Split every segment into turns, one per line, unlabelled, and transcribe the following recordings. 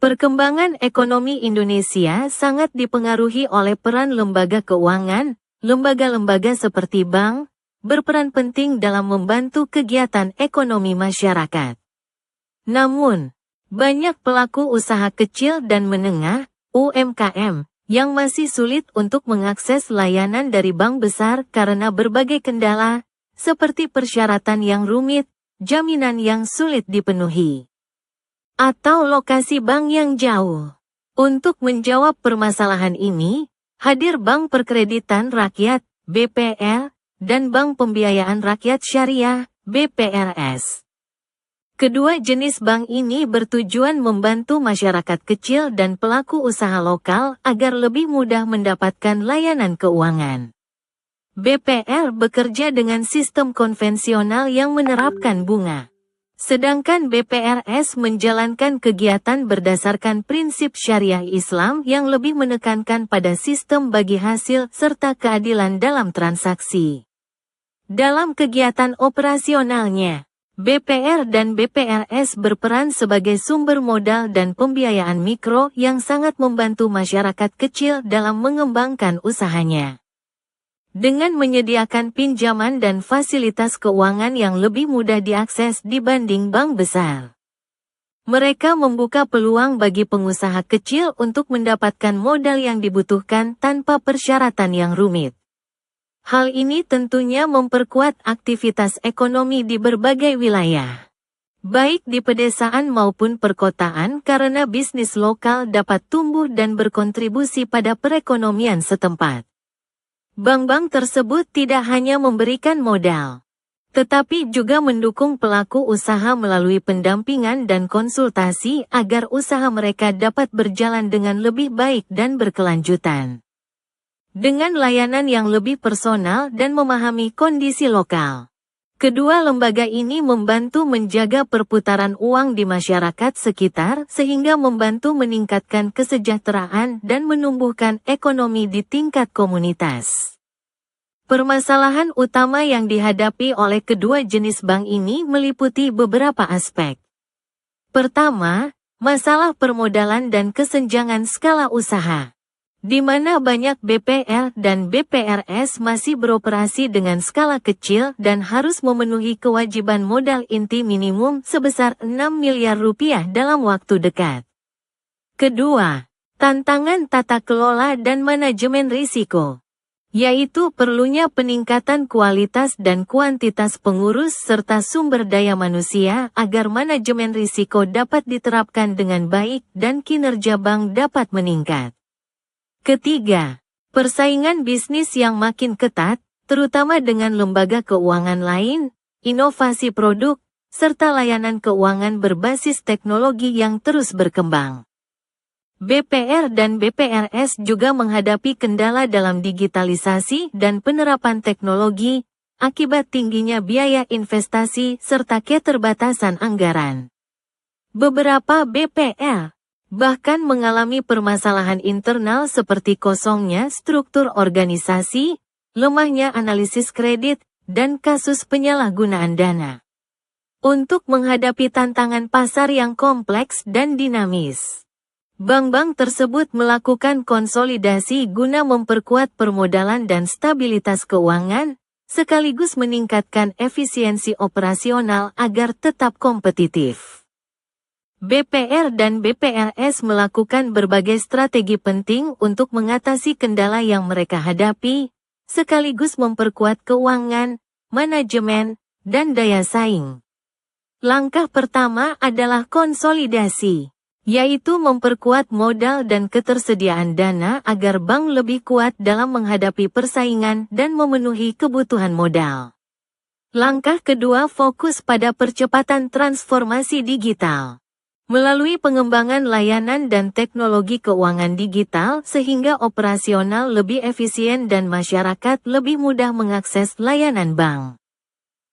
Perkembangan ekonomi Indonesia sangat dipengaruhi oleh peran lembaga keuangan. Lembaga-lembaga seperti bank berperan penting dalam membantu kegiatan ekonomi masyarakat. Namun, banyak pelaku usaha kecil dan menengah (UMKM) yang masih sulit untuk mengakses layanan dari bank besar karena berbagai kendala, seperti persyaratan yang rumit, jaminan yang sulit dipenuhi, atau lokasi bank yang jauh. Untuk menjawab permasalahan ini, hadir Bank Perkreditan Rakyat (BPR) dan Bank Pembiayaan Rakyat Syariah (BPRS). Kedua jenis bank ini bertujuan membantu masyarakat kecil dan pelaku usaha lokal agar lebih mudah mendapatkan layanan keuangan. BPR bekerja dengan sistem konvensional yang menerapkan bunga, sedangkan BPRS menjalankan kegiatan berdasarkan prinsip syariah Islam yang lebih menekankan pada sistem bagi hasil serta keadilan dalam transaksi. Dalam kegiatan operasionalnya, BPR dan BPRS berperan sebagai sumber modal dan pembiayaan mikro yang sangat membantu masyarakat kecil dalam mengembangkan usahanya. Dengan menyediakan pinjaman dan fasilitas keuangan yang lebih mudah diakses dibanding bank besar, mereka membuka peluang bagi pengusaha kecil untuk mendapatkan modal yang dibutuhkan tanpa persyaratan yang rumit. Hal ini tentunya memperkuat aktivitas ekonomi di berbagai wilayah, baik di pedesaan maupun perkotaan, karena bisnis lokal dapat tumbuh dan berkontribusi pada perekonomian setempat. Bank-bank tersebut tidak hanya memberikan modal, tetapi juga mendukung pelaku usaha melalui pendampingan dan konsultasi agar usaha mereka dapat berjalan dengan lebih baik dan berkelanjutan. Dengan layanan yang lebih personal dan memahami kondisi lokal, kedua lembaga ini membantu menjaga perputaran uang di masyarakat sekitar sehingga membantu meningkatkan kesejahteraan dan menumbuhkan ekonomi di tingkat komunitas. Permasalahan utama yang dihadapi oleh kedua jenis bank ini meliputi beberapa aspek. Pertama, masalah permodalan dan kesenjangan skala usaha, di mana banyak BPR dan BPRS masih beroperasi dengan skala kecil dan harus memenuhi kewajiban modal inti minimum sebesar 6 miliar rupiah dalam waktu dekat. Kedua, tantangan tata kelola dan manajemen risiko, yaitu perlunya peningkatan kualitas dan kuantitas pengurus serta sumber daya manusia agar manajemen risiko dapat diterapkan dengan baik dan kinerja bank dapat meningkat. Ketiga, persaingan bisnis yang makin ketat, terutama dengan lembaga keuangan lain, inovasi produk, serta layanan keuangan berbasis teknologi yang terus berkembang. BPR dan BPRS juga menghadapi kendala dalam digitalisasi dan penerapan teknologi, akibat tingginya biaya investasi serta keterbatasan anggaran. Beberapa BPR bahkan mengalami permasalahan internal seperti kosongnya struktur organisasi, lemahnya analisis kredit, dan kasus penyalahgunaan dana. Untuk menghadapi tantangan pasar yang kompleks dan dinamis, bank-bank tersebut melakukan konsolidasi guna memperkuat permodalan dan stabilitas keuangan, sekaligus meningkatkan efisiensi operasional agar tetap kompetitif. BPR dan BPRS melakukan berbagai strategi penting untuk mengatasi kendala yang mereka hadapi, sekaligus memperkuat keuangan, manajemen, dan daya saing. Langkah pertama adalah konsolidasi, yaitu memperkuat modal dan ketersediaan dana agar bank lebih kuat dalam menghadapi persaingan dan memenuhi kebutuhan modal. Langkah kedua fokus pada percepatan transformasi digital, melalui pengembangan layanan dan teknologi keuangan digital sehingga operasional lebih efisien dan masyarakat lebih mudah mengakses layanan bank.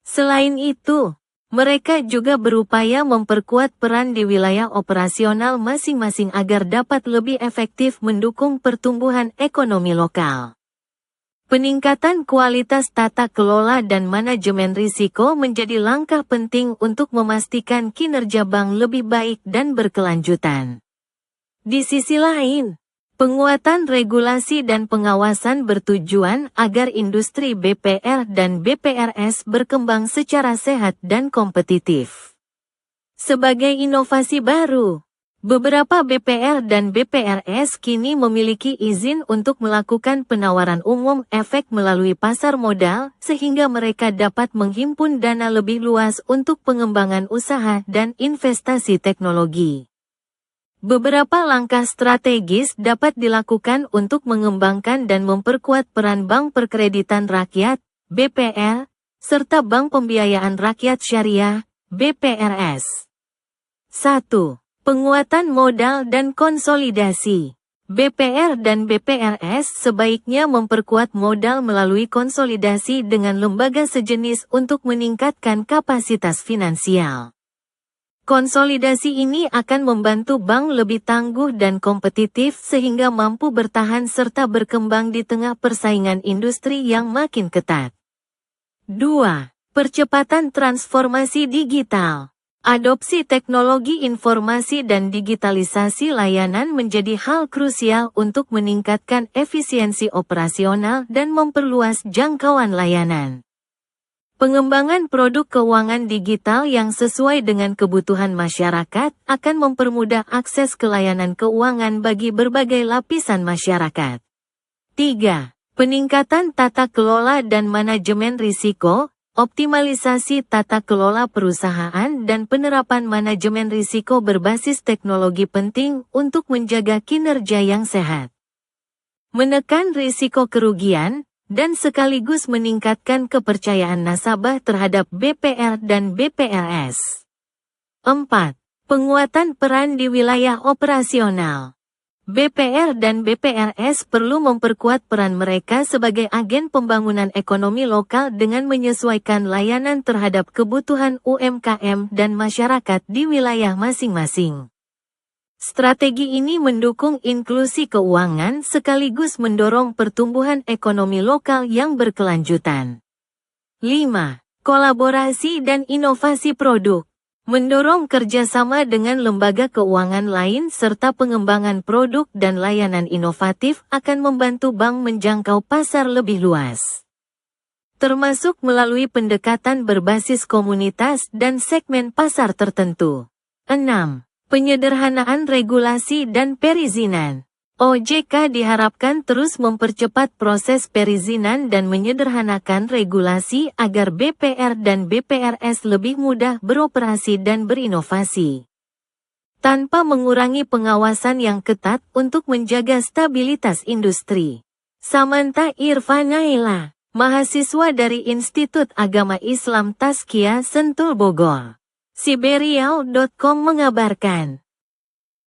Selain itu, mereka juga berupaya memperkuat peran di wilayah operasional masing-masing agar dapat lebih efektif mendukung pertumbuhan ekonomi lokal. Peningkatan kualitas tata kelola dan manajemen risiko menjadi langkah penting untuk memastikan kinerja bank lebih baik dan berkelanjutan. Di sisi lain, penguatan regulasi dan pengawasan bertujuan agar industri BPR dan BPRS berkembang secara sehat dan kompetitif. Sebagai inovasi baru, beberapa BPR dan BPRS kini memiliki izin untuk melakukan penawaran umum efek melalui pasar modal, sehingga mereka dapat menghimpun dana lebih luas untuk pengembangan usaha dan investasi teknologi. Beberapa langkah strategis dapat dilakukan untuk mengembangkan dan memperkuat peran Bank Perkreditan Rakyat, BPR, serta Bank Pembiayaan Rakyat Syariah, BPRS. 1. Penguatan modal dan konsolidasi. BPR dan BPRS sebaiknya memperkuat modal melalui konsolidasi dengan lembaga sejenis untuk meningkatkan kapasitas finansial. Konsolidasi ini akan membantu bank lebih tangguh dan kompetitif sehingga mampu bertahan serta berkembang di tengah persaingan industri yang makin ketat. 2. Percepatan transformasi digital. Adopsi teknologi informasi dan digitalisasi layanan menjadi hal krusial untuk meningkatkan efisiensi operasional dan memperluas jangkauan layanan. Pengembangan produk keuangan digital yang sesuai dengan kebutuhan masyarakat akan mempermudah akses ke layanan keuangan bagi berbagai lapisan masyarakat. 3. Peningkatan tata kelola dan manajemen risiko, optimalisasi tata kelola perusahaan dan penerapan manajemen risiko berbasis teknologi penting untuk menjaga kinerja yang sehat. Menekan risiko kerugian, dan sekaligus meningkatkan kepercayaan nasabah terhadap BPR dan BPRS. 4. Penguatan peran di wilayah operasional. BPR dan BPRS perlu memperkuat peran mereka sebagai agen pembangunan ekonomi lokal dengan menyesuaikan layanan terhadap kebutuhan UMKM dan masyarakat di wilayah masing-masing. Strategi ini mendukung inklusi keuangan sekaligus mendorong pertumbuhan ekonomi lokal yang berkelanjutan. 5. Kolaborasi dan inovasi produk. Mendorong kerjasama dengan lembaga keuangan lain serta pengembangan produk dan layanan inovatif akan membantu bank menjangkau pasar lebih luas. Termasuk melalui pendekatan berbasis komunitas dan segmen pasar tertentu. 6. Penyederhanaan regulasi dan perizinan. OJK diharapkan terus mempercepat proses perizinan dan menyederhanakan regulasi agar BPR dan BPRS lebih mudah beroperasi dan berinovasi. Tanpa mengurangi pengawasan yang ketat untuk menjaga stabilitas industri. Samantha Irfanaila, mahasiswa dari Institut Agama Islam Tazkiyah Sentul Bogor. Siberiau.com mengabarkan.